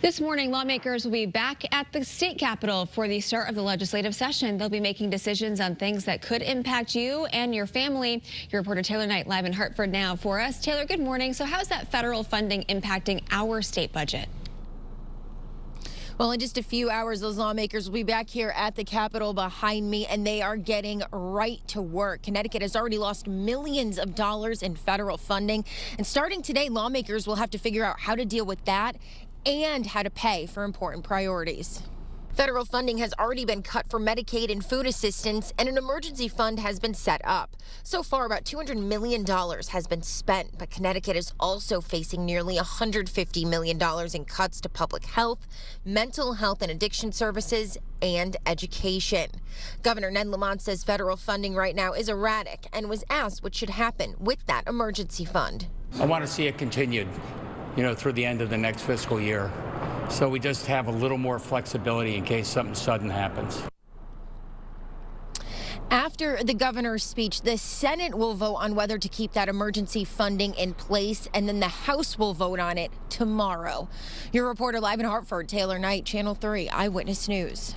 This morning, lawmakers will be back at the state capitol for the start of the legislative session. They'll be making decisions on things that could impact you and your family. Your reporter Taylor Knight live in Hartford now for us. Taylor, good morning. So how's that federal funding impacting our state budget? Well, in just a few hours, those lawmakers will be back here at the Capitol behind me, and they are getting right to work. Connecticut has already lost millions of dollars in federal funding. And starting today, lawmakers will have to figure out how to deal with that and how to pay for important priorities. Federal funding has already been cut for Medicaid and food assistance, and an emergency fund has been set up. So far, about $200 million has been spent, but Connecticut is also facing nearly $150 million in cuts to public health, mental health and addiction services, and education. Governor Ned Lamont says federal funding right now is erratic and was asked what should happen with that emergency fund. I want to see it continued, through the end of the next fiscal year. So we just have a little more flexibility in case something sudden happens. After the governor's speech, the Senate will vote on whether to keep that emergency funding in place, and then the House will vote on it tomorrow. Your reporter live in Hartford, Taylor Knight, Channel 3 Eyewitness News.